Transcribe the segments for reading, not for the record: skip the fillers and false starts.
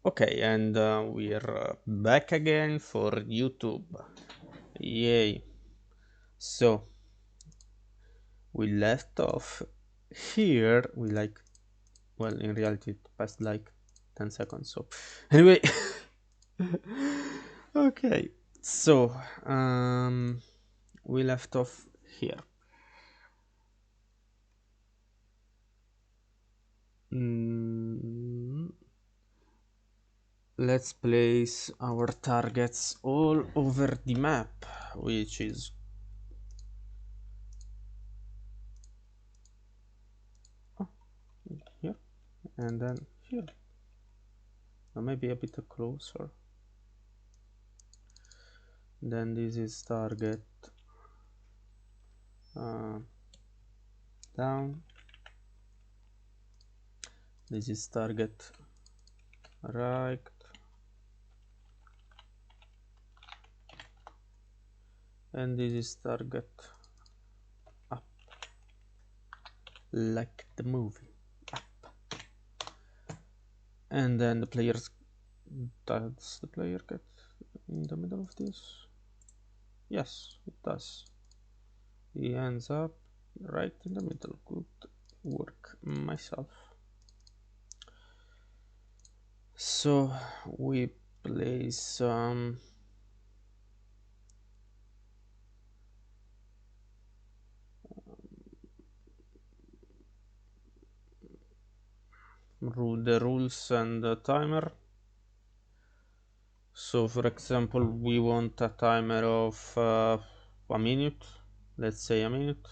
Okay, and we're back again for YouTube. Yay. So we left off here. Well, in reality, it passed like 10 seconds. So, anyway, okay. So, we left off here. Let's place our targets all over the map, which is here and then here. Or maybe a bit closer. Then this is target down. This is target right. And this is target up, like the movie, up. And then the players, does the player get in the middle of this? Yes, it does. He ends up right in the middle. Good work, myself. So we place the rules and the timer. So for example, we want a timer of a minute, let's say a minute.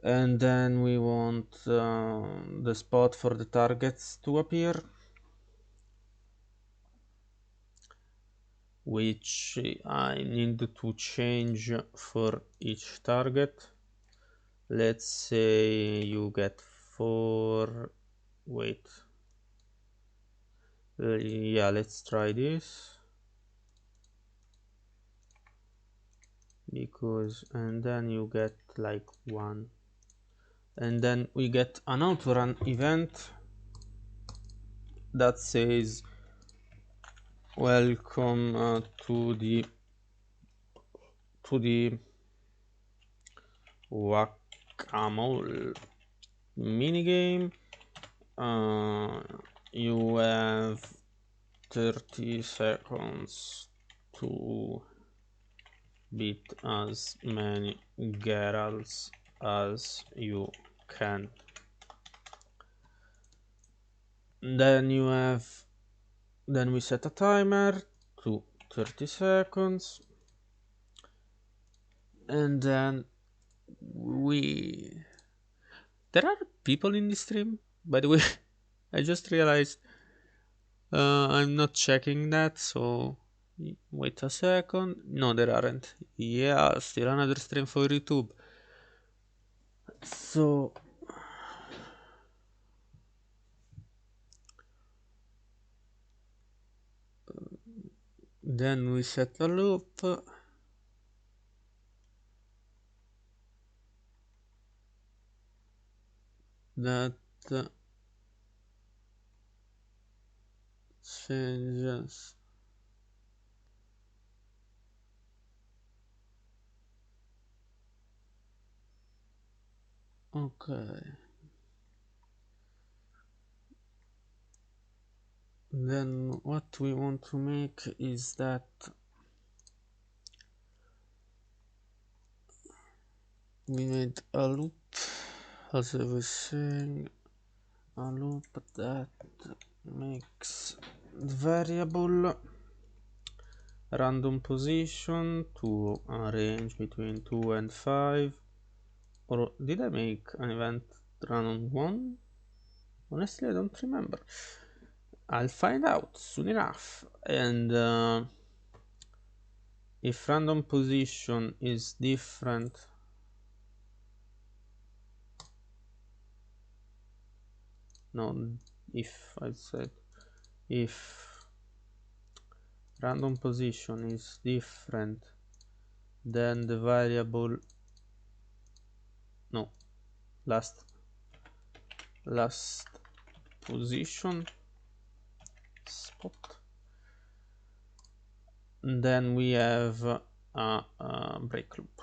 And then we want the spot for the targets to appear, which I need to change for each target. Let's say you get 4, wait, yeah, let's try this, because, and then you get like 1, and then we get an outrun event that says welcome to the whack-a-mole minigame. You have 30 seconds to beat as many girls as you can. Then we set a timer to 30 seconds, and then there are people in this stream, by the way. I just realized I'm not checking that, so wait a second. No, there aren't. Yeah, still another stream for YouTube. So then we set a loop that changes. Okay. Then what we want to make is that we made a loop, as I was saying, a loop that makes the variable random position to a range between 2 and 5. Or did I make an event run on 1? Honestly, I don't remember. I'll find out soon enough. And if random position is different, no, if I said if random position is different, then the variable, no, last last position spot. And then we have a break loop.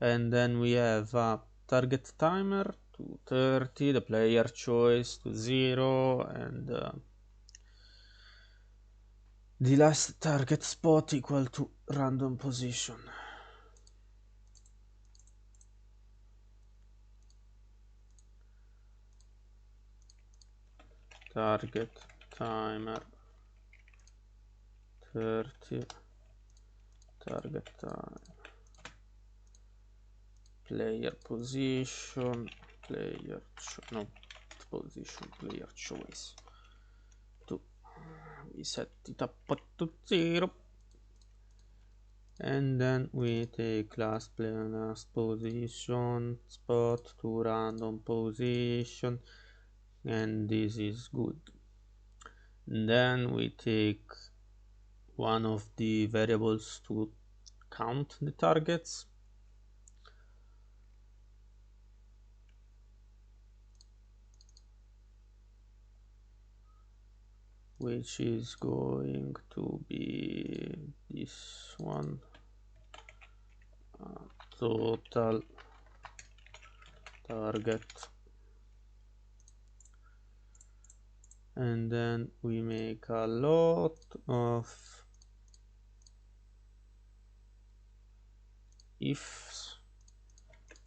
And then we have a target timer to 30, the player choice to 0, and the last target spot equal to random position. Target timer 30, target time, player position, player choice. We set it up to 0, and then we take last position spot to random position, and this is good. And then we take one of the variables to count the targets, which is going to be this one, total target, and then we make a lot of ifs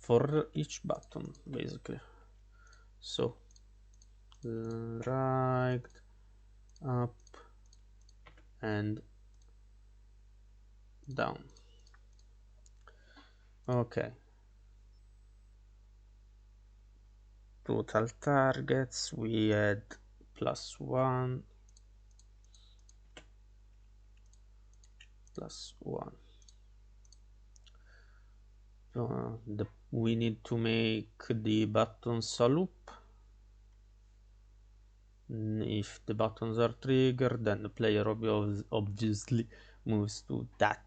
for each button, basically. So right, up, and down. Okay. Total targets, we add +1, +1. We need to make the buttons a loop. If the buttons are triggered, then the player obviously moves to that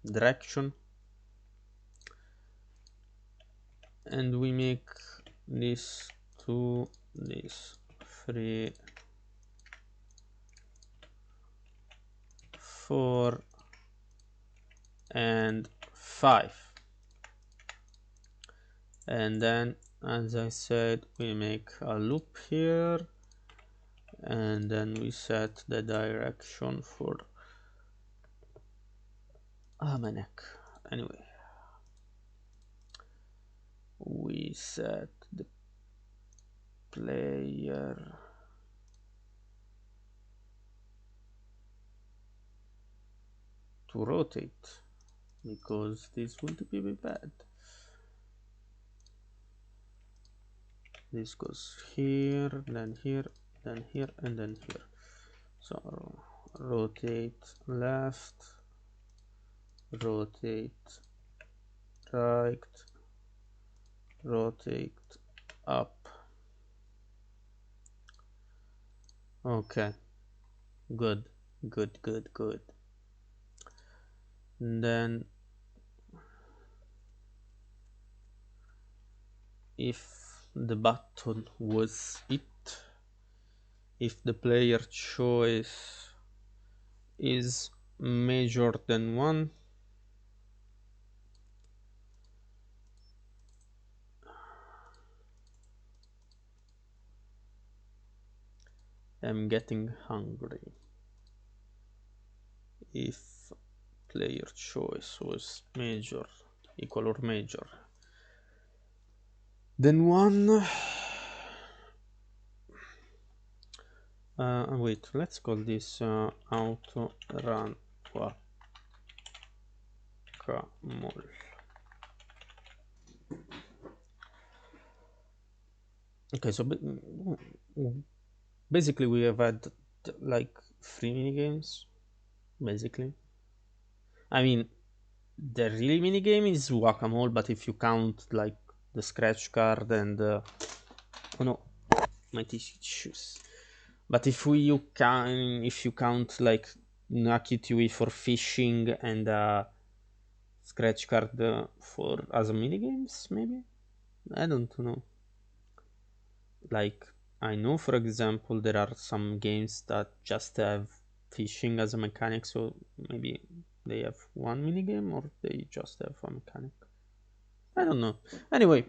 direction, and we make this 2, this 3, 4, and 5. And then, as I said, we make a loop here, and then we set the direction for my neck. Anyway, we set the player to rotate, because this would be bad. This goes here, then here, then here, and then here. So rotate left, rotate right, rotate up. Okay, good. And then if the button was it, if the player choice is major than 1, I'm getting hungry. If player choice was major, equal or major than 1, wait, let's call this auto run guacamole. Okay, so basically we have had like 3 minigames, basically. I mean, the really minigame is whack-a-mole, but if you count like the scratch card and oh no, my tissues. But if you count like Nucky Tui for fishing and scratch card for as minigames, maybe? I don't know. Like, I know, for example, there are some games that just have fishing as a mechanic, so maybe they have one minigame or they just have a mechanic. I don't know. Anyway,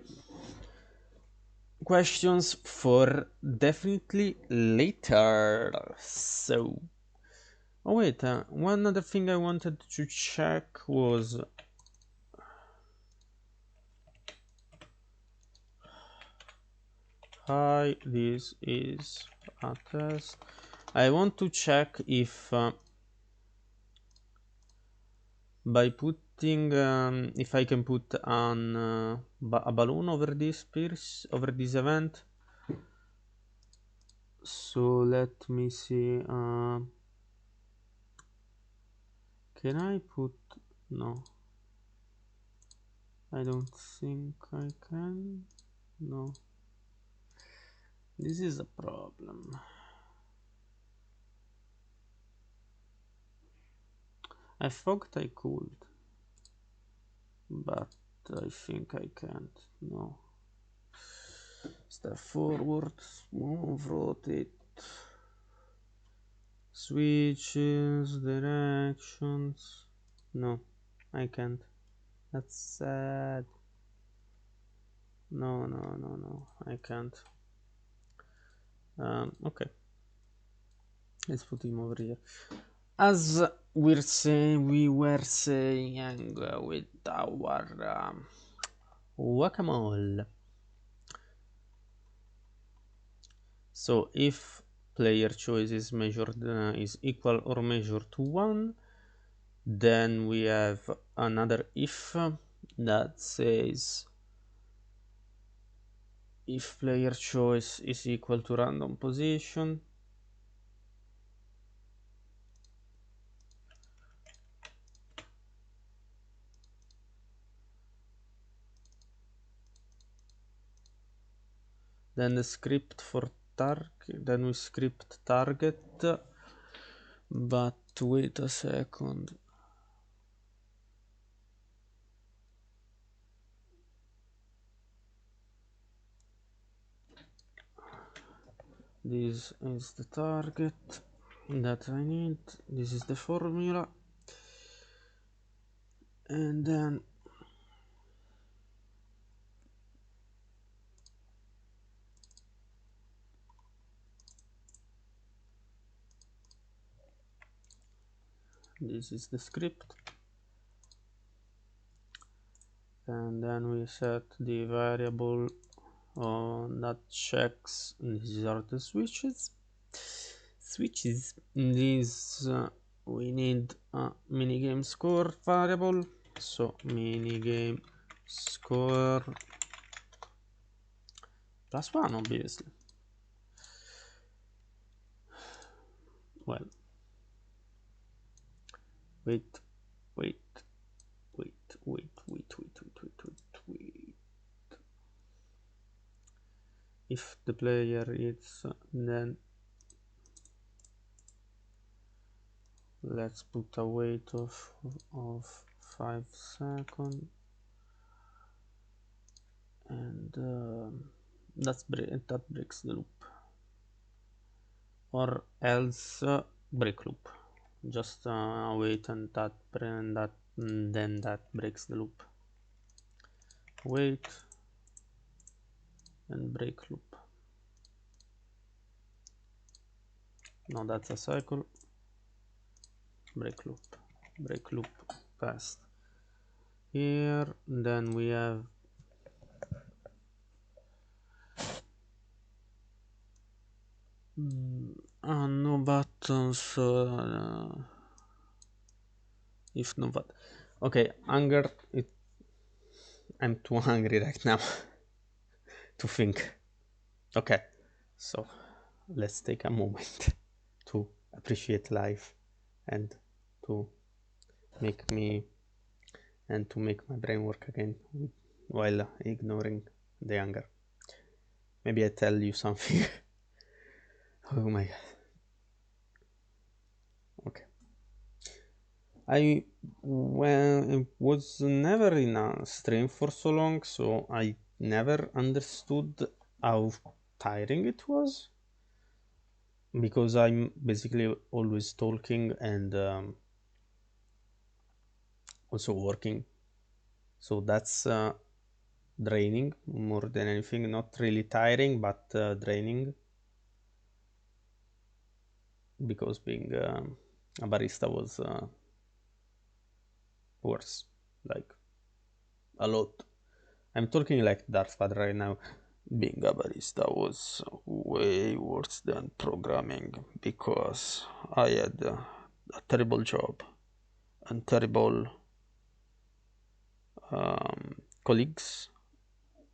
questions for definitely later. So, oh wait, one other thing I wanted to check was hi, this is a test. I want to check if by putting if I can put an a balloon over this pierce over this event. So let me see. Can I put? No, I don't think I can. No, this is a problem. I thought I could, but I think I can't. No. Step forward, move, rotate, switches, directions. No, I can't. That's sad. No, no, no, no, I can't. Okay, let's put him over here. As we were saying with our whack-a-mole. So if player choice is measured is equal or measured to 1, then we have another if that says if player choice is equal to random position, then the script for target, then we script target, but wait a second. This is the target that I need. This is the formula. And then this is the script. And then we set the variable that checks. These are the switches. These we need a minigame score variable. So minigame score +1, obviously. Well, wait. If the player is then let's put a wait of 5 seconds, and that breaks the loop, or else break loop. Just wait and then that breaks the loop. Wait and break loop. No, that's a cycle. Break loop passed. Here then we have no buttons. If no but okay, hunger. I'm too hungry right now to think. Okay, so let's take a moment to appreciate life and to make my brain work again while ignoring the hunger. Maybe I tell you something. Oh my god. Okay. I was never in a stream for so long, so I never understood how tiring it was, because I'm basically always talking and also working. So that's draining more than anything. Not really tiring, but draining, because being a barista was worse, like a lot. I'm talking like Darth Vader right now. Being a barista was way worse than programming, because I had a terrible job and terrible colleagues,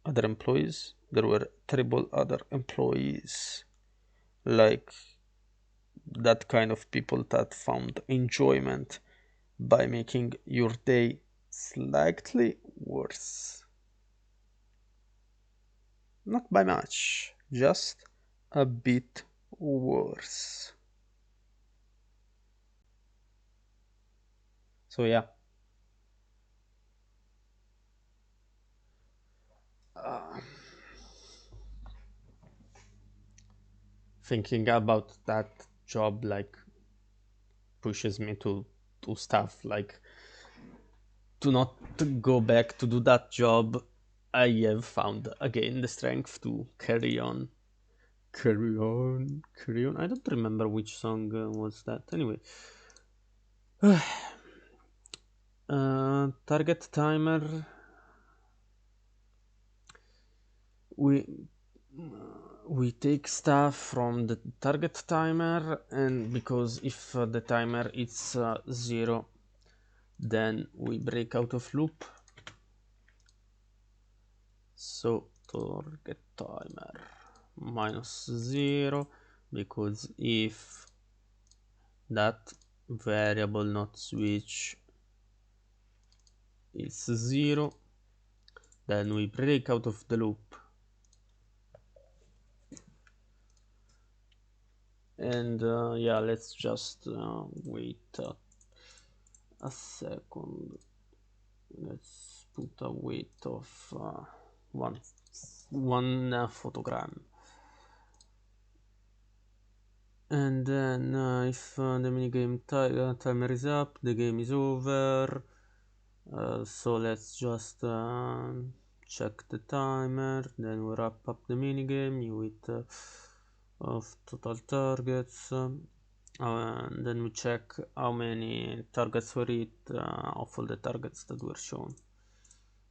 other employees. There were terrible other employees, like that kind of people that found enjoyment by making your day slightly worse. Not by much, just a bit worse. So yeah, uh, thinking about that job like pushes me to do stuff like to not go back to do that job. I have found again the strength to carry on. Carry on, carry on. I don't remember which song was that. Anyway, target timer. We we take stuff from the target timer, and because if the timer is 0, then we break out of loop. So target timer -0, because if that variable not switch is 0, then we break out of the loop. And yeah, let's just wait a second. Let's put a weight of one photogram. And then if the minigame timer is up, the game is over. So let's just check the timer, then we wrap up the minigame with of total targets, and then we check how many targets were hit of all the targets that were shown.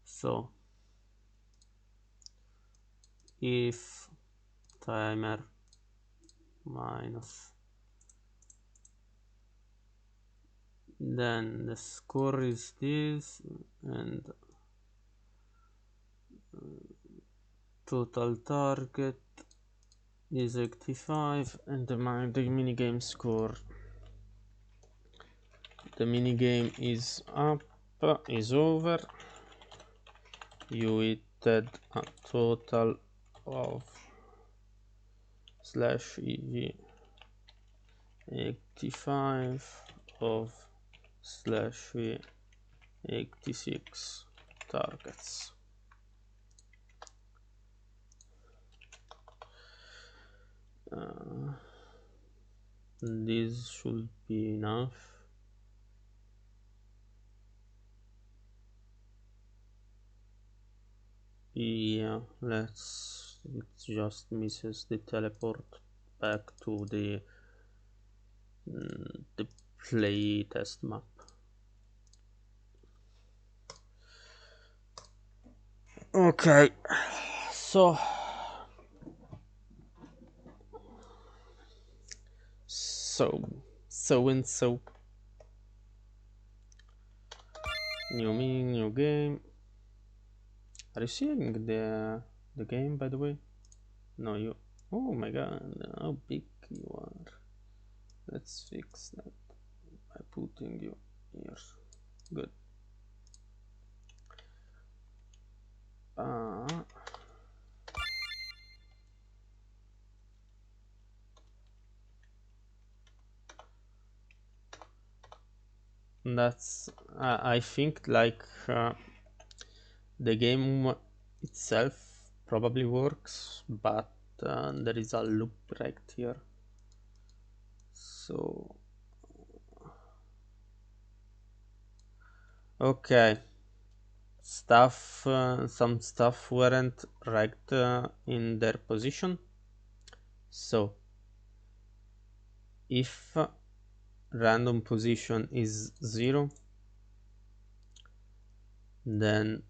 So if timer minus, then the score is this, and total target is 85, and the minigame score, the minigame is up, is over. You hit a total of /ev 85 of /v 86 targets. This should be enough. Yeah, it just misses the teleport back to the play test map. Okay, so and so new game. Are you seeing the game, by the way? No, you. Oh my god, how big you are. Let's fix that by putting you here. Good. Uh, that's I think like the game itself probably works, but there is a loop right here. So okay, some stuff weren't right in their position. So if random position is 0, then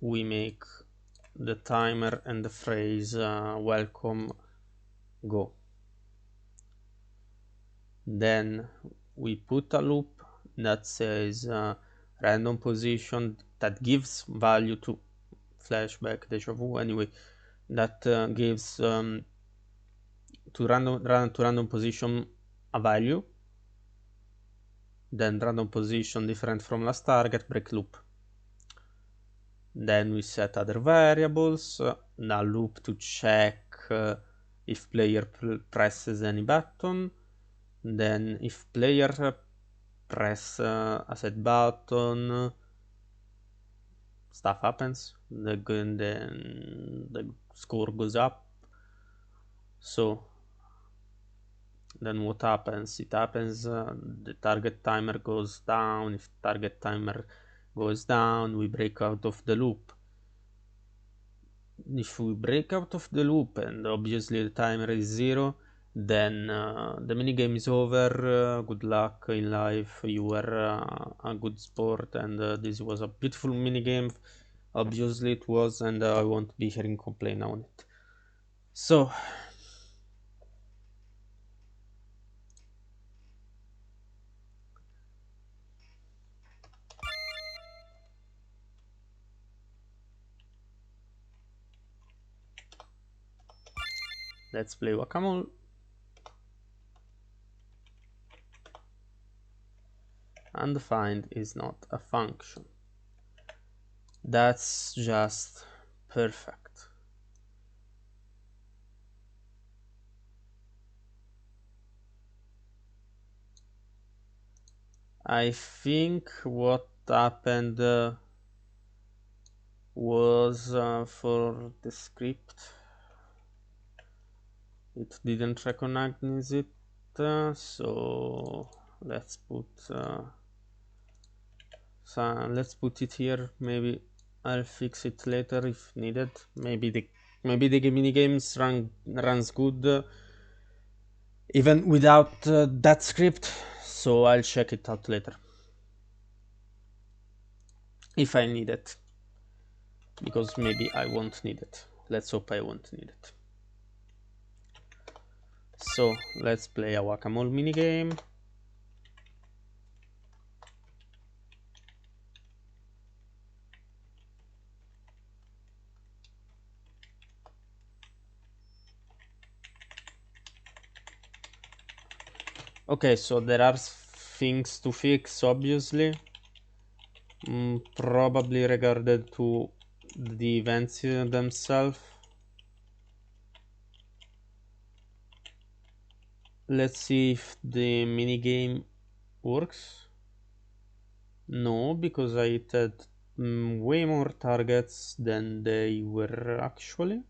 we make the timer and the phrase welcome go. Then we put a loop that says random position, that gives value to flashback, deja vu, anyway, that gives to random position a value, then random position different from last target, break loop. Then we set other variables, a loop to check if player presses any button. Then if player press a set button, stuff happens. The score goes up. So then what happens? It happens the target timer goes down. If target timer goes down, we break out of the loop. If we break out of the loop and obviously the timer is 0, then the minigame is over. Good luck in life, you were a good sport, and this was a beautiful minigame. Obviously it was, and I won't be hearing complaint on it. So let's play Whack-A-Mole. Undefined is not a function. That's just perfect. I think what happened was for the script, it didn't recognize it, so let's put it here. Maybe I'll fix it later if needed. Maybe the minigames runs good even without that script, so I'll check it out later if I need it, because maybe I won't need it. Let's hope I won't need it. So let's play a Whack-A-Mole minigame. Okay, so there are things to fix, obviously, probably regarded to the events themselves. Let's see if the minigame works. No, because I had way more targets than they were actually.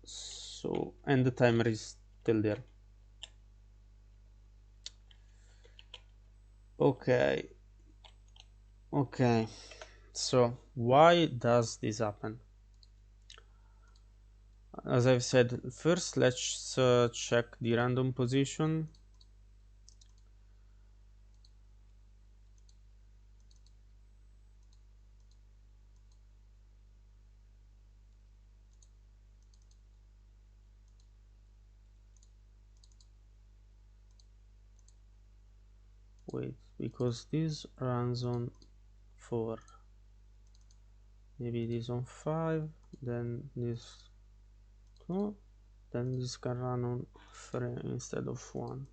So, and the timer is still there. Okay. Okay. So, why does this happen? As I've said, first let's check the random position. Wait, because this runs on 4. Maybe this on 5, then this 2, then this can run on 3 instead of 1.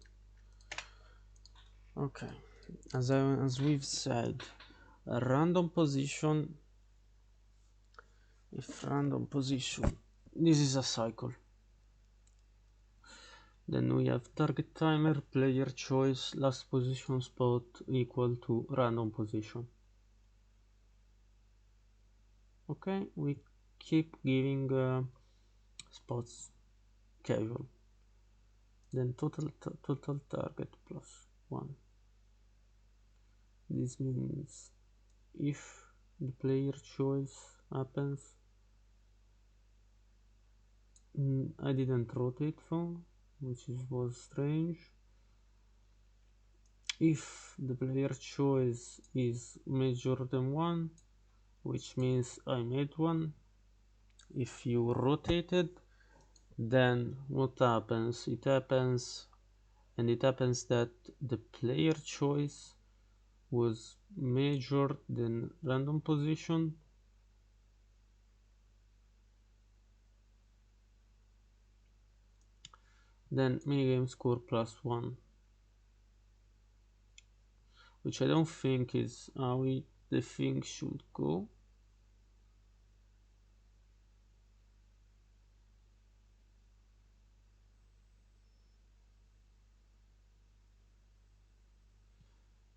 Okay, as we've said, a random position, if random position this is a cycle. Then we have target timer, player choice, last position spot equal to random position. Okay, we keep giving spots casual. Then total target plus 1. This means if the player choice happens, I didn't rotate though, which was strange. If the player choice is major than 1, which means I made one. If you rotate it, then what happens? It happens that the player choice was major than random position. Then minigame score plus 1, which I don't think is how the thing should go.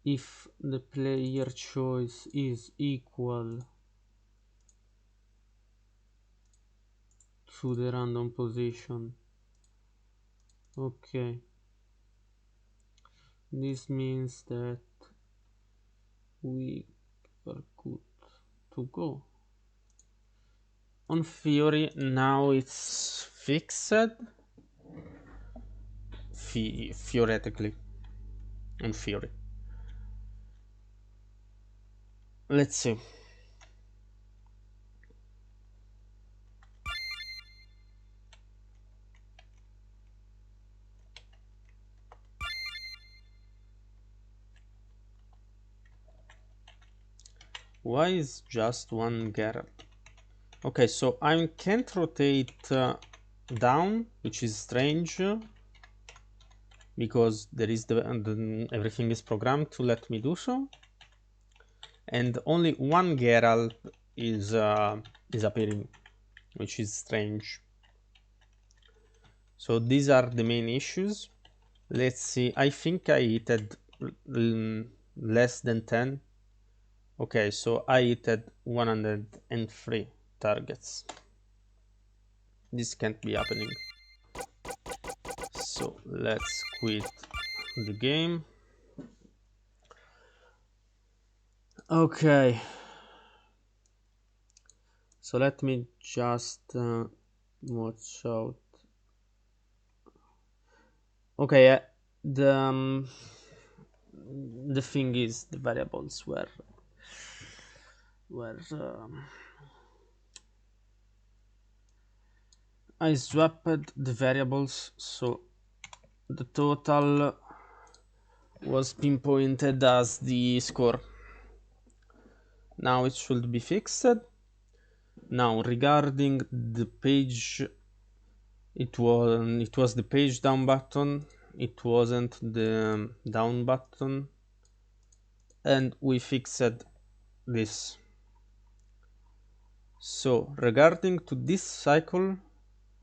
If the player choice is equal to the random position, okay, this means that we are good to go. On theory, now it's fixed. Theoretically, on theory. Let's see. Why is just one Geralt? Okay, so I can't rotate down, which is strange, because there is everything is programmed to let me do so, and only one Geralt is appearing, which is strange. So these are the main issues. Let's see. I think I hit less than 10. Okay, so I hit 103 targets. This can't be happening. So let's quit the game. Okay. So let me just watch out. Okay, the thing is the variables were I swapped the variables, so the total was pinpointed as the score. Now it should be fixed. Now regarding the page, it was the page down button, it wasn't the down button, and we fixed this. So regarding to this cycle,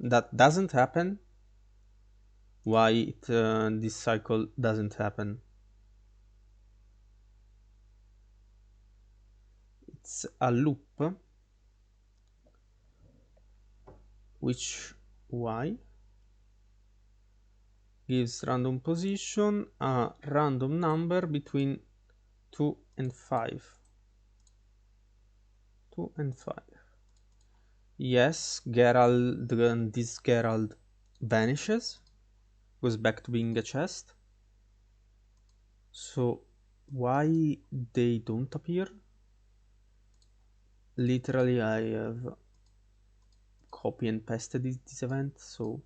that doesn't happen. Why this cycle doesn't happen? It's a loop, which y gives random position a random number between 2 and 5. 2 and 5. Yes, Geralt, this Geralt vanishes, goes back to being a chest. So why they don't appear? Literally, I have copy and pasted this event, so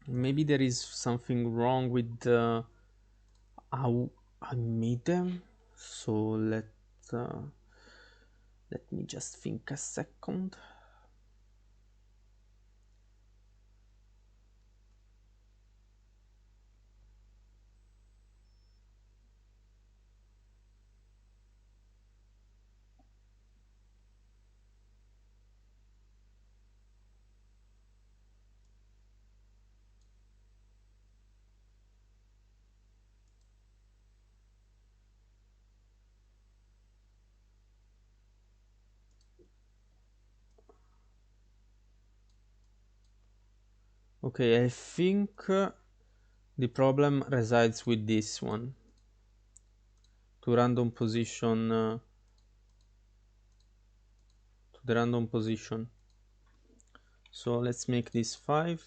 maybe there is something wrong with how I made them. So let me just think a second. Okay, I think the problem resides with this one. To random position, to the random position. So let's make this 5.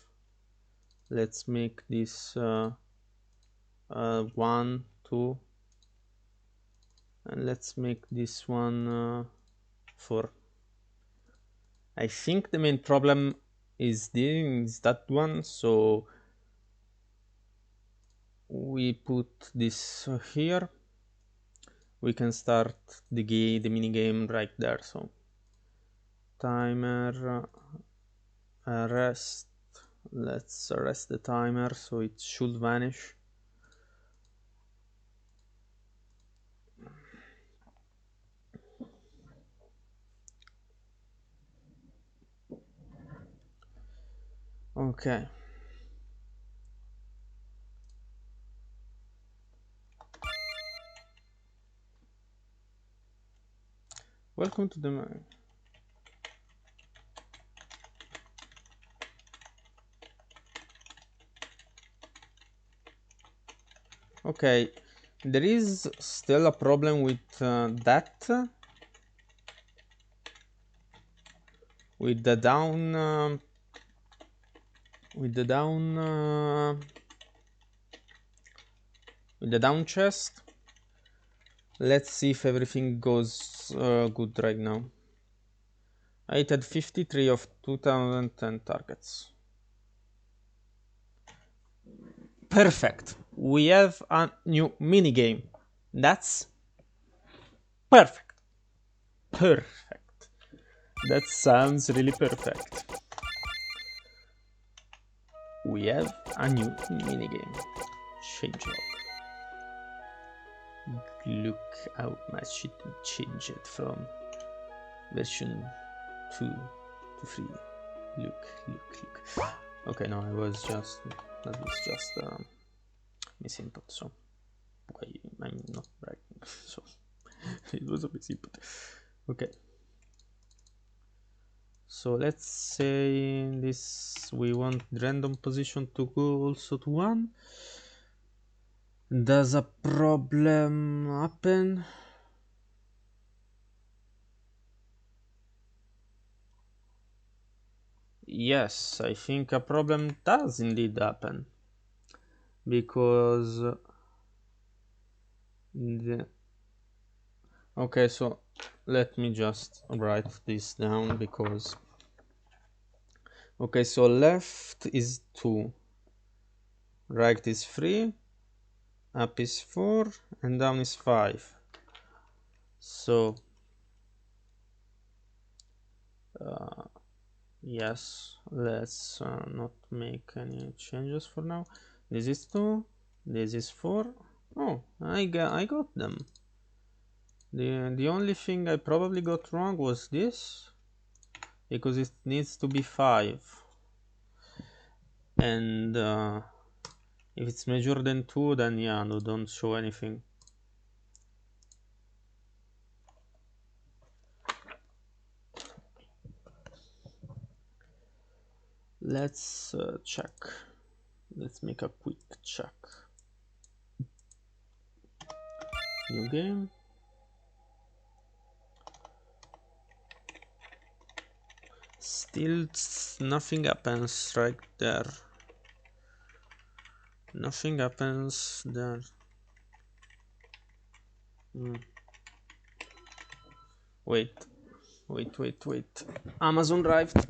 Let's make this 1, 2, and let's make this one 4. I think the main problem is that one, so we put this here. We can start the mini game right there. So timer rest. Let's arrest the timer so it should vanish. Okay. Welcome to the Okay, there is still a problem with that. With the down with the down chest. Let's see if everything goes good right now. I had 53 of 2010 targets. Perfect. We have a new mini game. That's perfect. Perfect. That sounds really perfect. We have a new mini game. Change log. Look how much it changed from version 2 to 3. Look. Okay, no, that was just misinput, so I'm not bragging, so it was a misinput. Okay, so let's say this, we want random position to go also to 1. Does a problem happen? Yes, I think a problem does indeed happen, because okay, so let me just write this down, because okay, so left is 2, right is 3, up is 4, and down is 5. So yes, let's not make any changes for now. This is 2, this is 4. Oh, I got them. The only thing I probably got wrong was this, because it needs to be 5, and if it's measured than 2, then yeah, no, don't show anything. Let's check. Let's make a quick check. New game. Still nothing happens right there. Nothing happens there. Wait. Amazon arrived.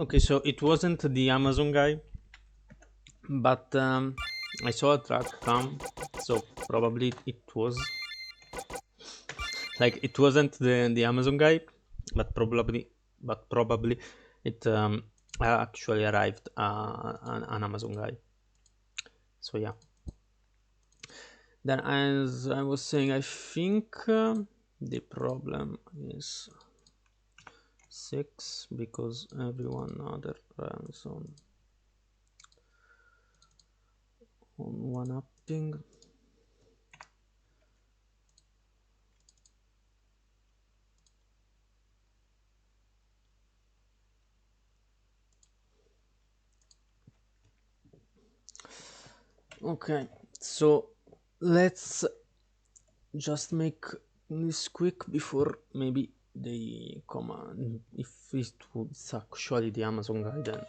Okay, so it wasn't the Amazon guy, but I saw a track come, so probably it was like it wasn't the Amazon guy, but probably it actually arrived an Amazon guy. So yeah. Then, as I was saying, I think the problem is 6 because everyone other runs on one upping. Okay, so let's just make this quick before maybe they come on. If it's actually the Amazon guy, then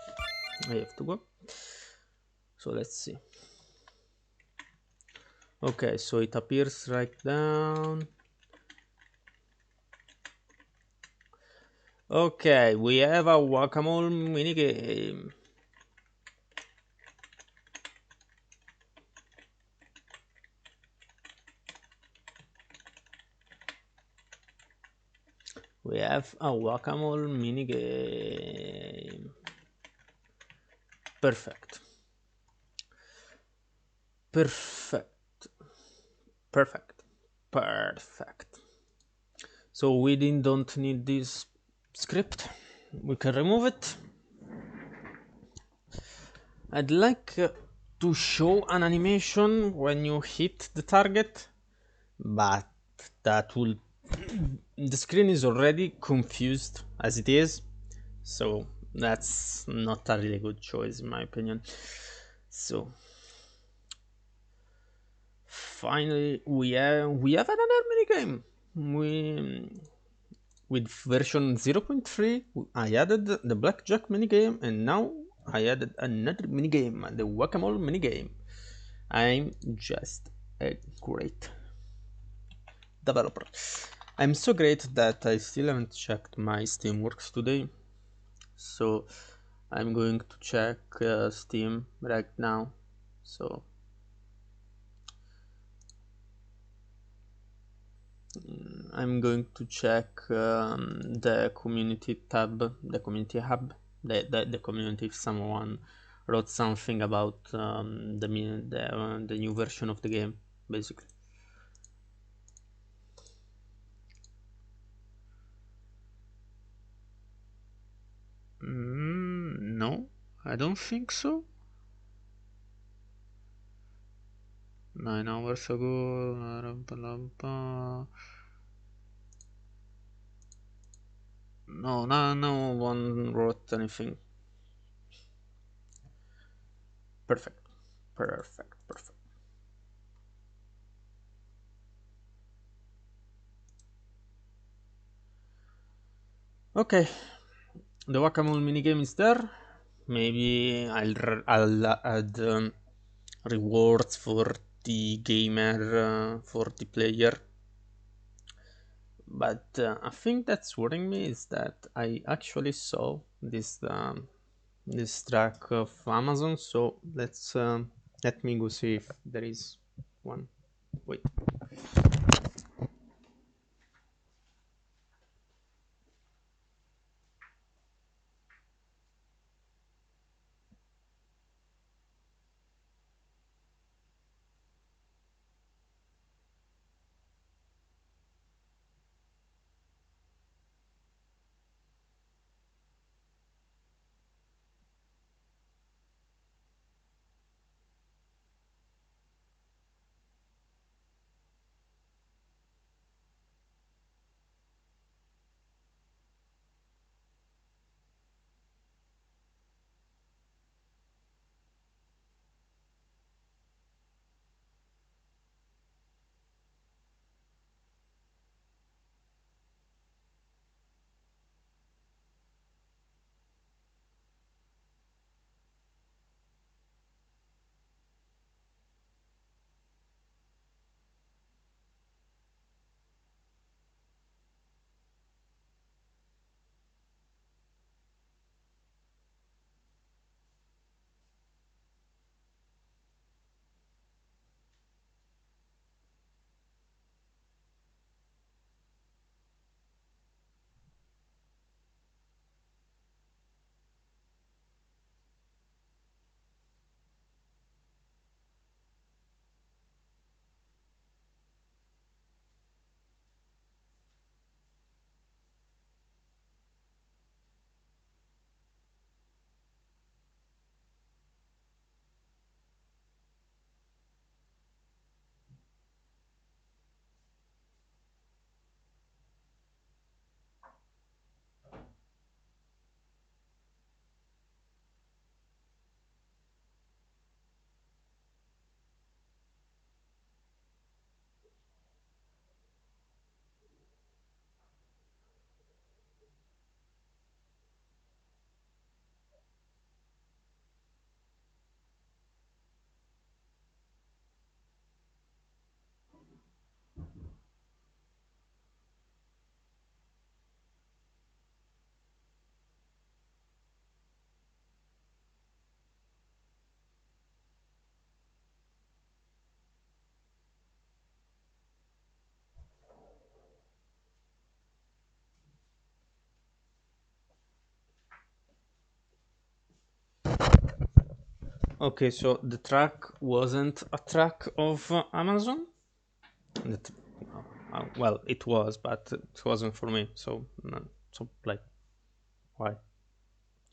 I have to go. So let's see. Okay, so it appears right down. Okay, we have a whack-a-mole minigame. We have a whack-a-mole minigame. Perfect. Perfect. Perfect. Perfect. So we don't need this script. We can remove it. I'd like to show an animation when you hit the target, but that will... the screen is already confused as it is, so that's not a really good choice in my opinion. So finally we have another minigame. With version 0.3 I added the blackjack minigame, and now I added another minigame, the whack-a-mole minigame. I'm just a great developer. I'm so great that I still haven't checked my Steamworks today, so I'm going to check Steam right now. So I'm going to check the community tab, the community hub, the community, if someone wrote something about the new version of the game, basically. No, I don't think so. 9 hours ago. No, no one wrote anything. Perfect. Perfect. Perfect. Okay, the whack-a-mole minigame is there. Maybe I'll add rewards for the gamer, for the player. But a thing that's worrying me is that I actually saw this track of Amazon. So let me go see if there is one. Wait. Okay, so the track wasn't a track of Amazon? That, well, it was, but it wasn't for me. So, no, so like, why?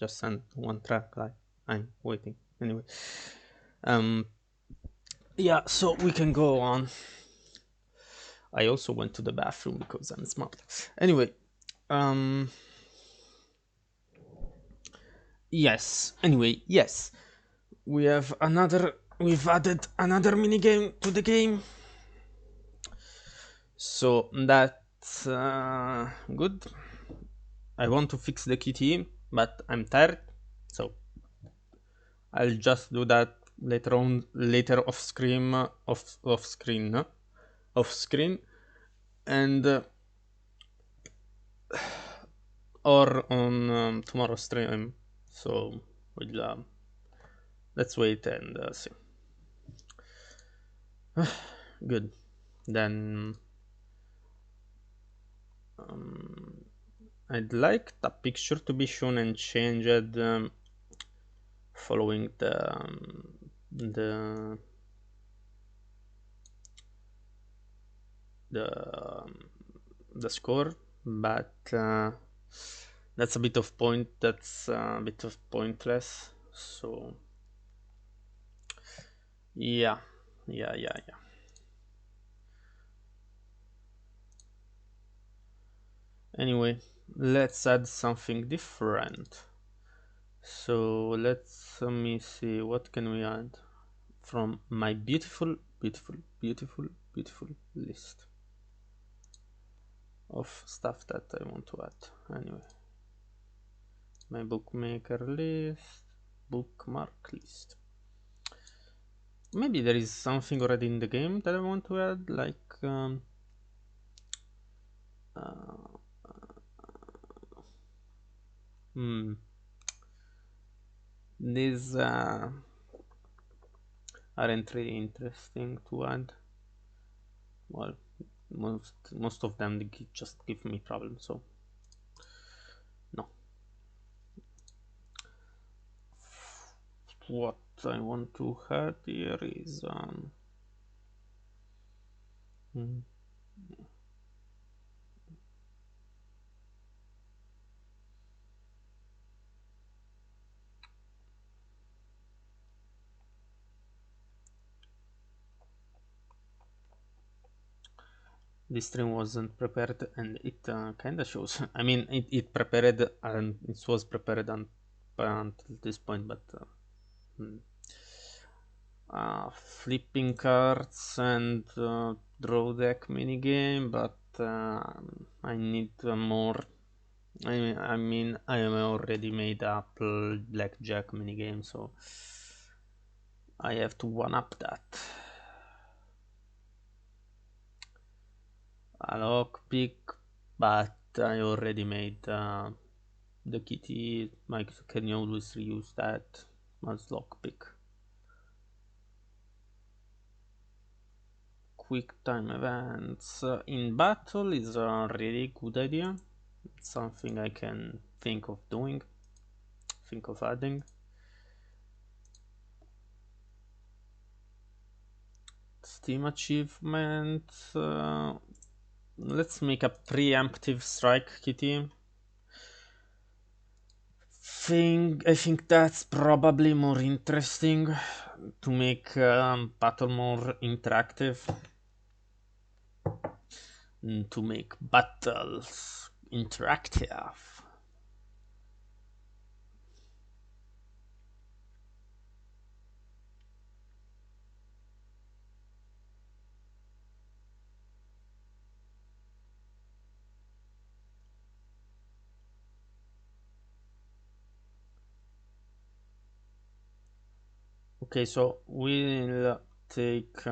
Just send one track. Like, I'm waiting anyway. Yeah, so we can go on. I also went to the bathroom because I'm smart. Anyway, yes. Anyway, yes. We've added another minigame to the game. So that's good. I want to fix the QTE, but I'm tired. So I'll just do that later on, later off screen, off screen, and or on tomorrow's stream. So we'll let's wait and see. Good. Then I'd like the picture to be shown and changed following the the score, but that's a bit of pointless. So yeah. Anyway, let's add something different. So let me see, what can we add from my beautiful list of stuff that I want to add. Anyway, my bookmaker list, bookmark list. Maybe there is something already in the game that I want to add, like these aren't really interesting to add. Well, most of them just give me problems, so no. What I want to add here is this stream wasn't prepared, and it kind of shows. I mean, it prepared, and it was prepared until this point, but flipping cards and draw deck minigame, but I need more. I mean, I am already made up blackjack minigame, so I have to one up that. A lockpick, but I already made the kitty. Mike, can you always reuse that as lockpick? Quick time events in battle is a really good idea. It's something I can think of doing, think of adding. Steam achievement. Let's make a preemptive strike kitty. I think that's probably more interesting to make battle more interactive, to make battles interactive. Okay, so we'll take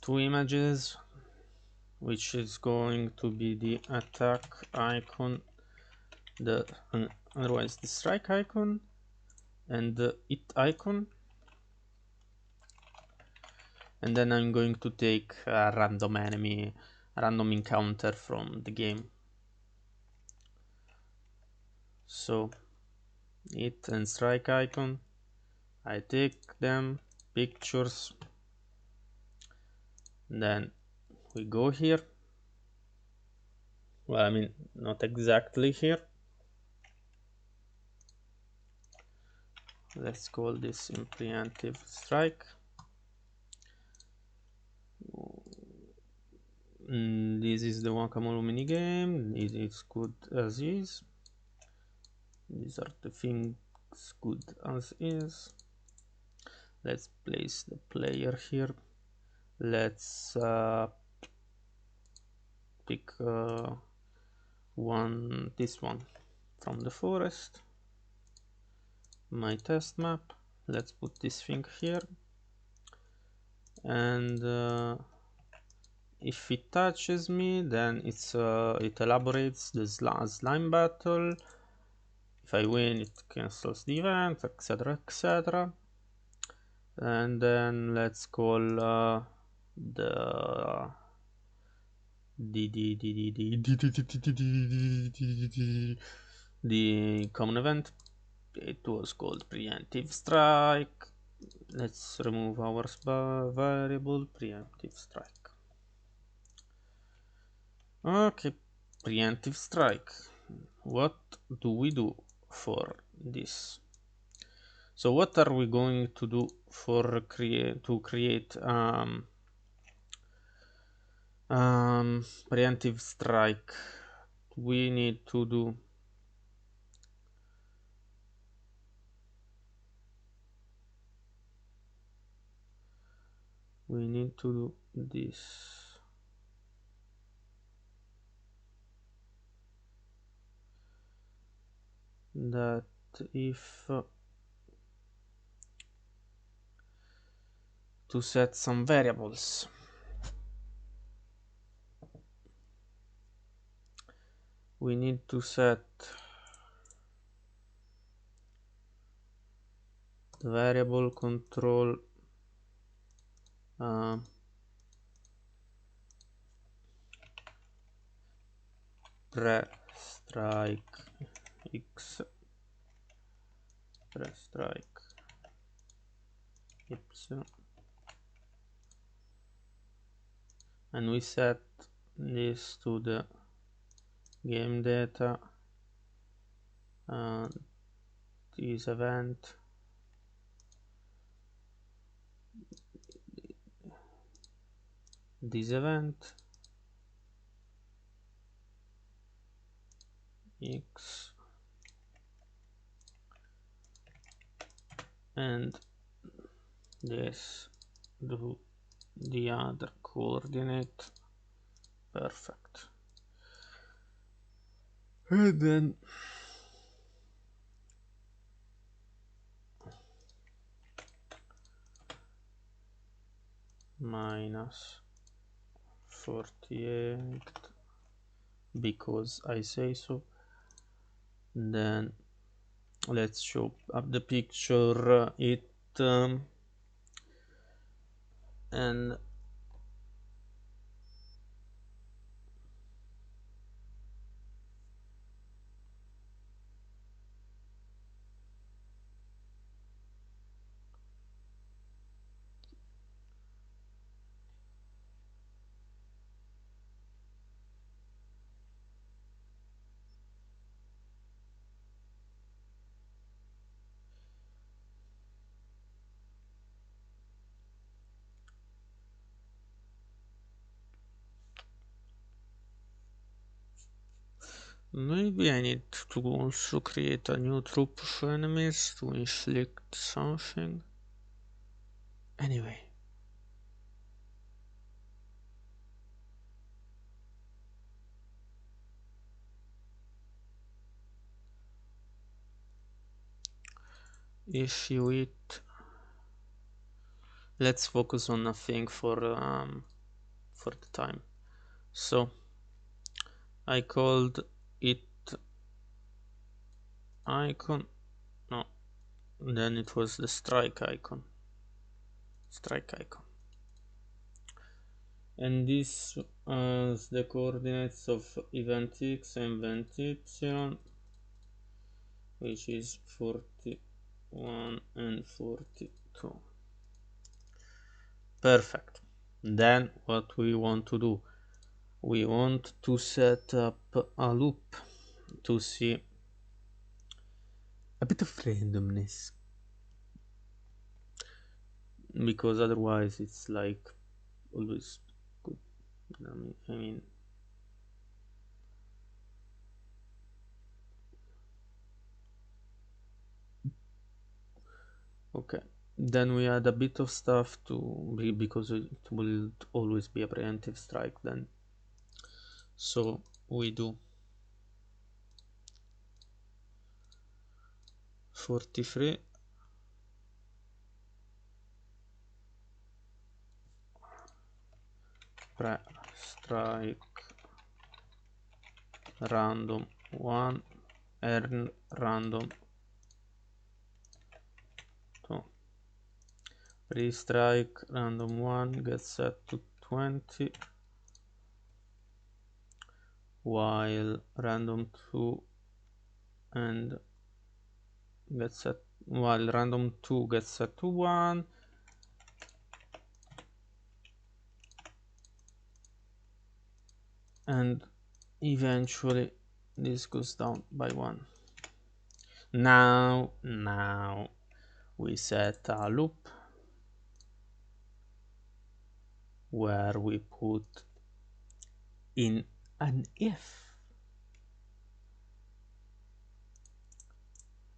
two images, which is going to be the attack icon, otherwise the strike icon, and the hit icon. and then I'm going to take a random enemy, a random encounter from the game. So hit and strike icon, I take them, pictures, then we go here. Well, I mean, not exactly here. Let's call this in Pre-Emptive strike. This is the Guacamole minigame. It is good as is. These are the things good as is. Let's place the player here. Let's pick this one from the forest, my test map. Let's put this thing here, and if it touches me, then it elaborates the slime battle. If I win, it cancels the event, etc, etc. And then let's call the common event. It was called Pre-Emptive strike. Let's remove our variable Pre-Emptive strike. Okay, Pre-Emptive strike. What do we do for this? So what are we going to do for create Pre-Emptive strike? We need to do this. That if to set some variables, we need to set the variable control pre-strike x, pre-strike y, and we set this to the game data, this event, x, and this do the other coordinate. Perfect. And then minus 48 because I say so. Then let's show up the picture and maybe I need to also create a new troop of enemies to inflict something. Anyway, if you hit, let's focus on a thing for the time. So I called it icon, no, then it was the strike icon. and this is the coordinates of event x and event y, which is 41 and 42. Perfect. Then what we want to do, we want to set up a loop to see a bit of randomness, because otherwise it's like always good. I mean okay, then we add a bit of stuff to be, because it will always be a preemptive strike then. So we do 43 strike random 1 earn random 2. Pre-strike random 1 gets set to 20, while random 2 and gets set, while random 2 gets set to 1, and eventually this goes down by 1. Now we set a loop where we put in an if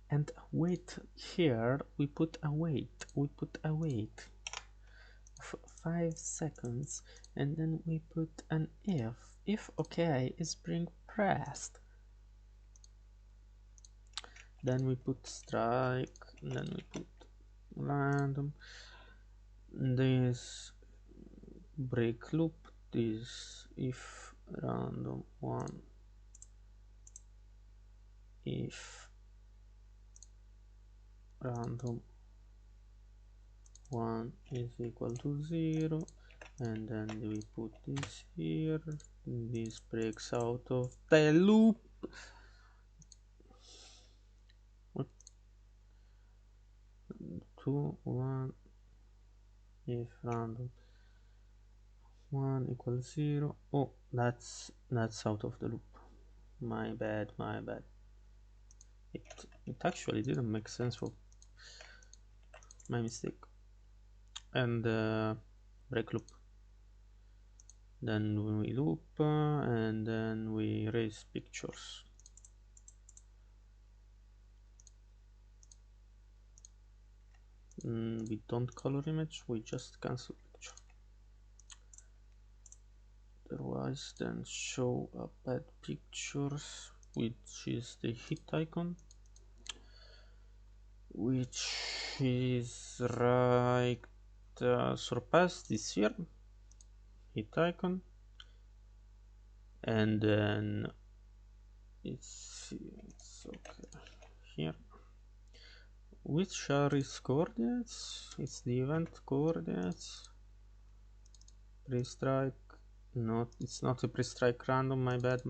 and wait. Here we put a wait, of 5 seconds, and then we put an if okay is spring pressed, then we put strike, then we put random, this break loop, this if random 1, if random 1 is equal to 0, and then we put this here, this breaks out of the loop. 2 1 if random 1 equals 0. Oh, that's out of the loop. My bad. It actually didn't make sense, for my mistake. And break loop, then we loop, and then we erase pictures. We don't color image, we just cancel picture. Otherwise then show up bad pictures, which is the hit icon, which is right surpass this here hit icon, and then it's okay here. Which are its coordinates? It's the event coordinates. Pre-strike, not, it's not a pre-strike random, my bad.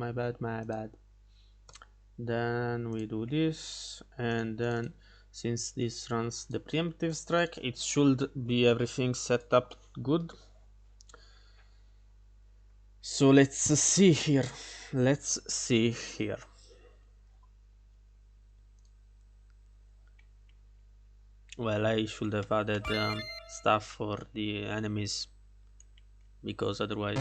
Then we do this, and then since this runs the preemptive strike, it should be everything set up good. So let's see here. Well, I should have added stuff for the enemies, because otherwise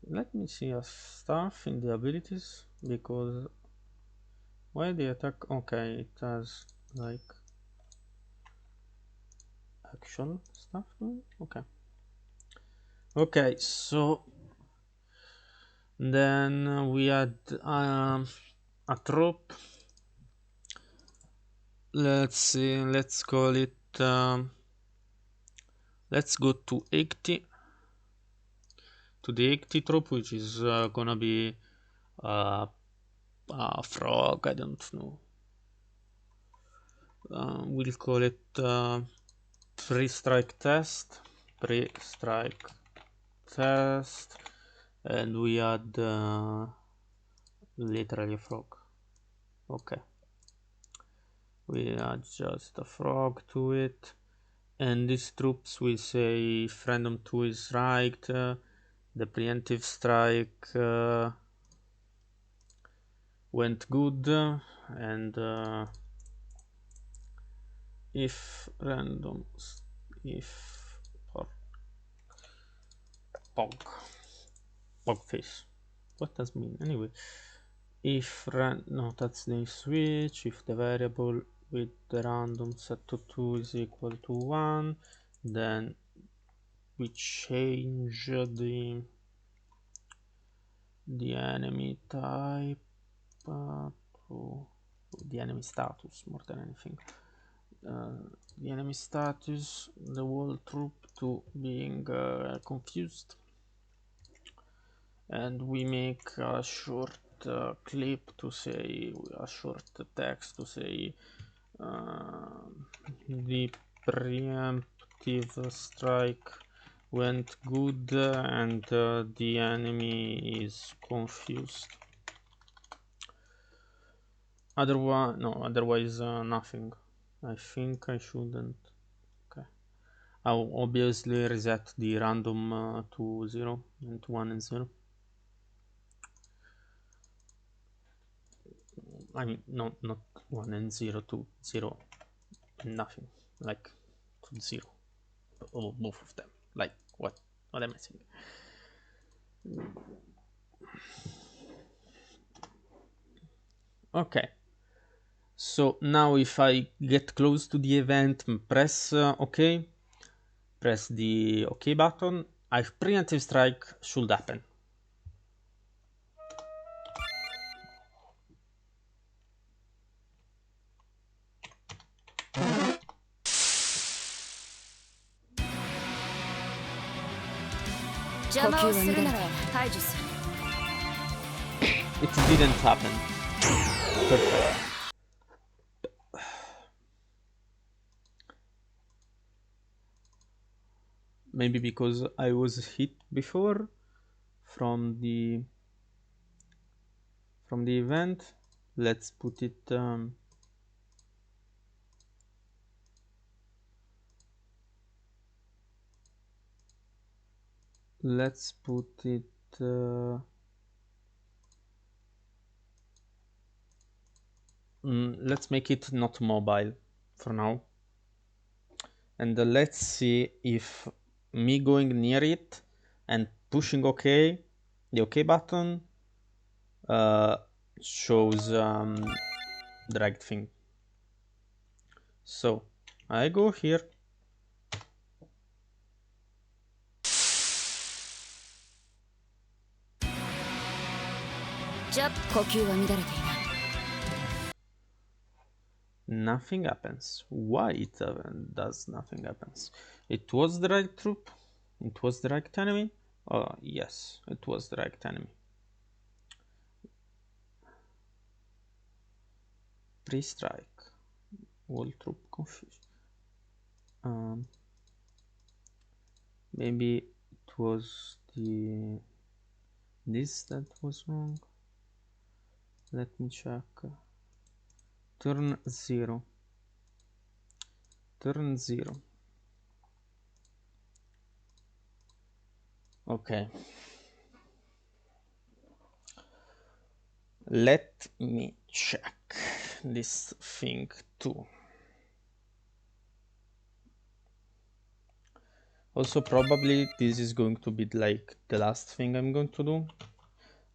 let me see a stuff in the abilities, because why the attack, okay, it has like action stuff. Okay, so then we add a trope. Let's see, let's call it let's go to 80, to the 80 troop, which is gonna be a frog, I don't know. We'll call it pre-strike test, and we add literally a frog. Okay, we add just a frog to it, and these troops we say if random 2 is right, the preemptive strike went good, and if random if or pog face, what does mean anyway? If no, that's the switch. If the variable with the random set to 2 is equal to 1, then we change the enemy type to the enemy status more than anything. The enemy status, the whole troop to being confused, and we make a short clip to say, a short text to say the preemptive strike went good and the enemy is confused. Otherwise nothing. I think I shouldn't. Okay, I'll obviously reset the random to 0 and to 1 and 0. I mean, not 1 and 0 to 0 and nothing, like to 0, or both of them. Like what am I saying? Okay, so now if I get close to the event, press OK, press the OK button, a preemptive strike should happen. It didn't happen. Perfect. Maybe because I was hit before from the event. Let's put it let's make it not mobile for now, and let's see if me going near it and pushing OK, the OK button, shows the right thing. So I go here, nothing happens. Why it does nothing happens? It was the right troop, it was the right enemy. Oh yes, it was the right enemy. Pre-strike, whole troop confused. Maybe it was this that was wrong. Let me check. Turn 0. Okay, let me check this thing too. Also, probably this is going to be like the last thing I'm going to do,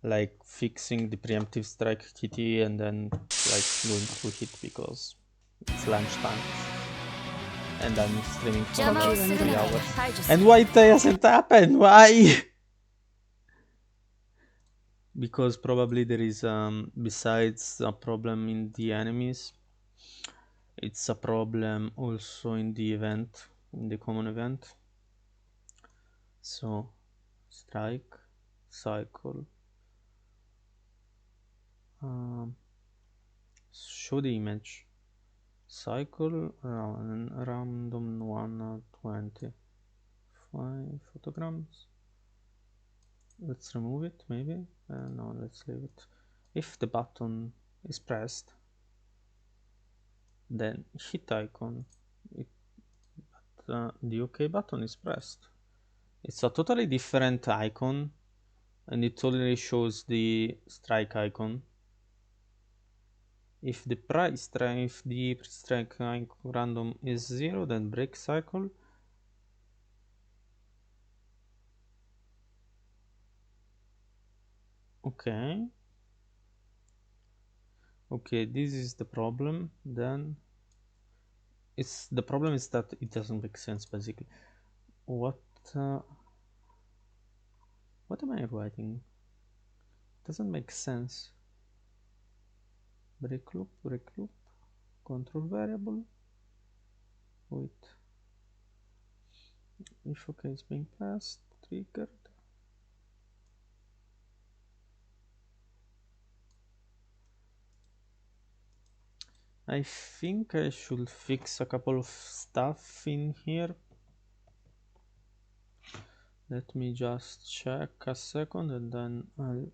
like fixing the preemptive strike TT and then like going to hit because it's lunchtime and I'm streaming for 3 hours. And why it hasn't happened? Why? Because probably there is besides a problem in the enemies, it's a problem also in the event, in the common event. So strike, cycle, show the image, cycle, random 120, 5 photograms. Let's remove it, maybe. No, let's leave it. If the button is pressed, then hit icon, the OK button is pressed. It's a totally different icon, and it only shows the strike icon. If the pre-strike random is 0, then break cycle. Okay. Okay, this is the problem. Then the problem is that it doesn't make sense basically. What am I writing? Doesn't make sense. Break loop, control variable. Wait. If OK is being passed, triggered. I think I should fix a couple of stuff in here. Let me just check a second and then I'll...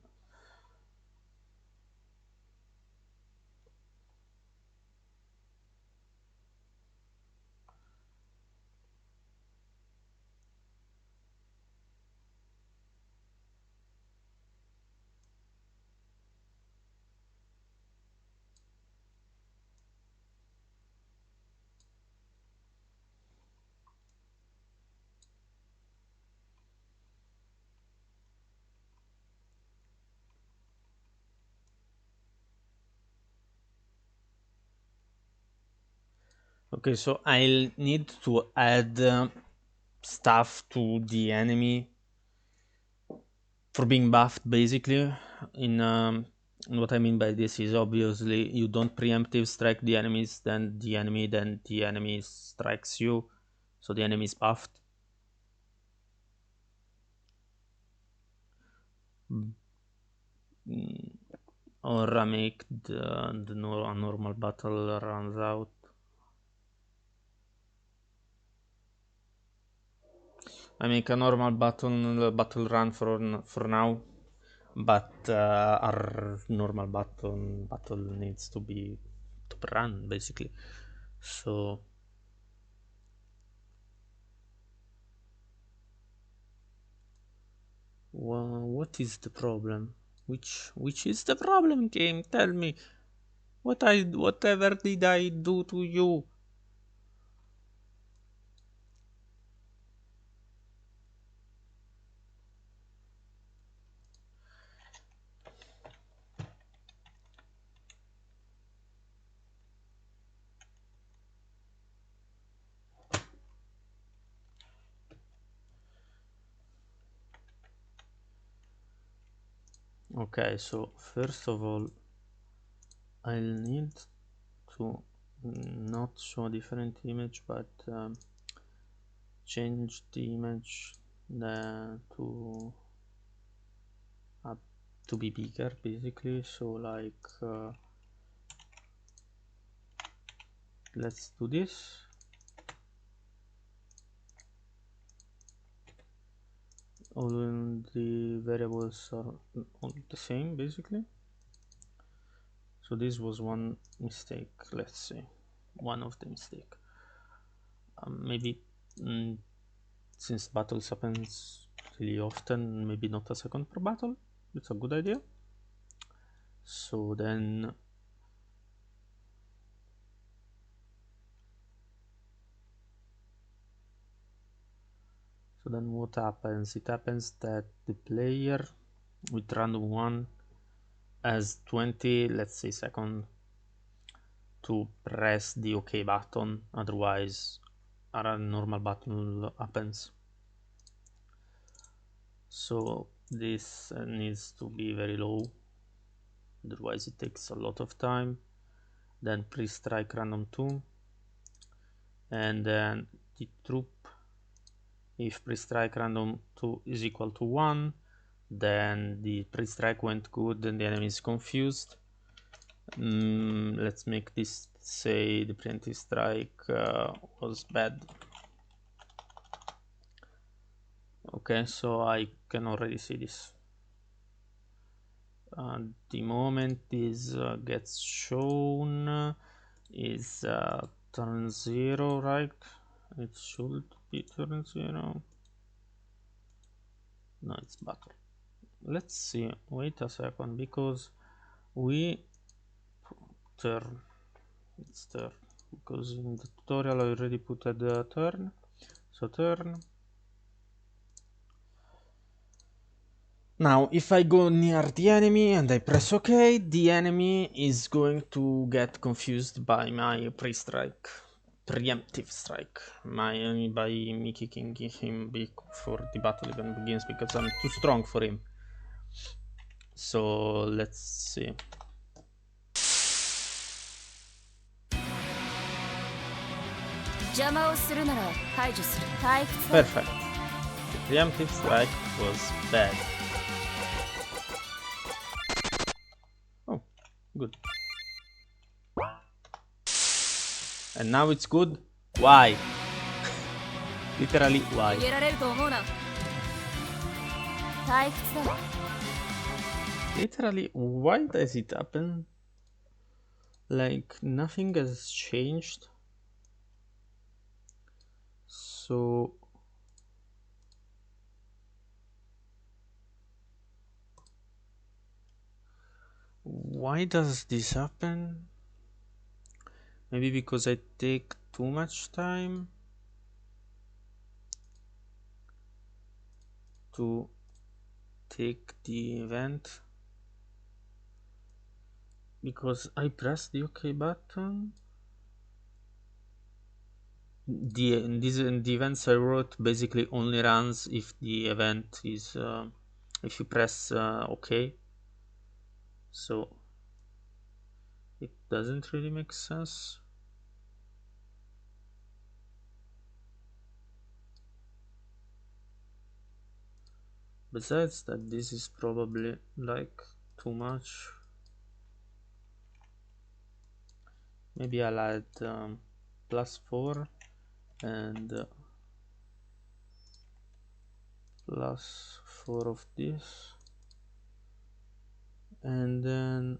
Okay, so I'll need to add stuff to the enemy for being buffed, basically. What I mean by this is obviously you don't preemptive strike the enemies, then the enemy strikes you, so the enemy is buffed. Or I make a normal battle runs out. I make a normal battle run for now, but our normal battle needs to be run basically. So what is the problem? Which is the problem, game? Tell me. Whatever did I do to you? Okay, so first of all, I'll need to not show a different image, but change the image to be bigger, basically. So like let's do this. All the variables are all the same, basically. So this was one mistake, let's say, one of the mistake. Maybe since battles happens really often, maybe not a second per battle. It's a good idea. So then what happens? It happens that the player with random 1 has 20, let's say, seconds to press the OK button, otherwise a normal button happens. So this needs to be very low, otherwise it takes a lot of time. Then pre-strike random 2, and then the troop If pre-strike random 2 is equal to 1, then the pre-strike went good and the enemy is confused. Let's make this say the preemptive strike was bad. Okay, so I can already see this. The moment this gets shown is turn 0, right? It should be turn 0. No, it's battle. Let's see. Wait a second, because we turn. It's turn. Because in the tutorial I already put the turn. So turn. Now, if I go near the enemy and I press OK, the enemy is going to get confused by my pre-strike, preemptive strike, by me kicking him before the battle even begins, because I'm too strong for him. So let's see. Perfect. The preemptive strike was bad. Oh, good. And now it's good. Why? Literally, why? Literally, why does it happen? Like, nothing has changed. So why does this happen? Maybe because I take too much time to take the event, because I press the OK button. The events I wrote basically only runs if the event is if you press OK. So it doesn't really make sense. Besides that, this is probably like too much. Maybe I'll add +4 and +4 of this, and then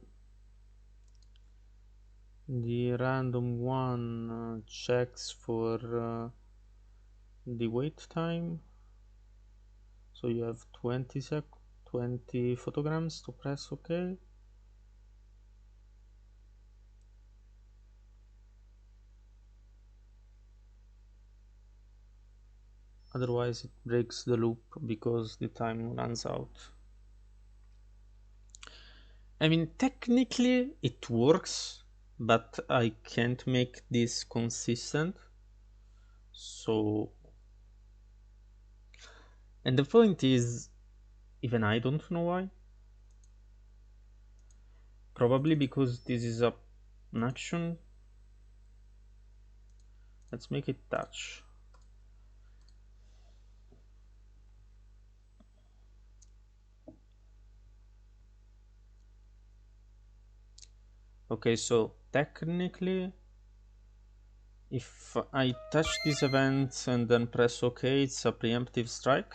the random one checks for the wait time. So you have 20 photograms to press OK. Otherwise it breaks the loop because the time runs out. I mean, technically it works, but I can't make this consistent. So, and the point is, even I don't know why. Probably because this is an action. Let's make it touch. Okay, so technically, if I touch this event and then press OK, it's a preemptive strike.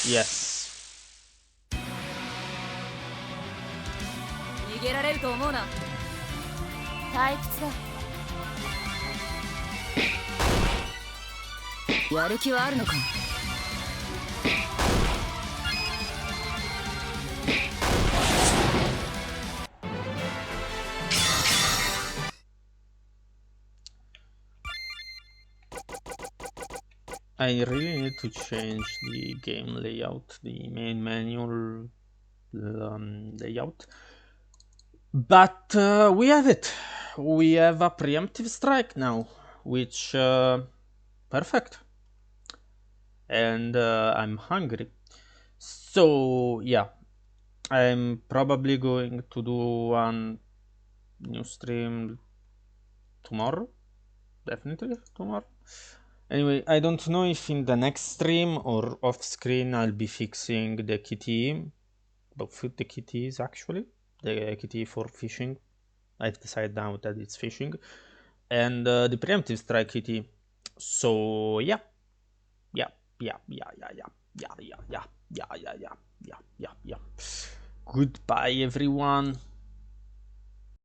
Yes. I really need to change the game layout, the main manual layout. But we have it. We have a preemptive strike now, which perfect. And I'm hungry. So yeah, I'm probably going to do one new stream tomorrow. Definitely tomorrow. Anyway, I don't know if in the next stream or off screen I'll be fixing the KT, both the KTs actually, the KT for fishing. I've decided now that it's fishing, and the preemptive strike KT. So yeah, yeah, yeah, yeah, yeah, yeah, yeah, yeah, yeah, yeah, yeah, yeah, yeah, yeah, yeah. Goodbye, everyone.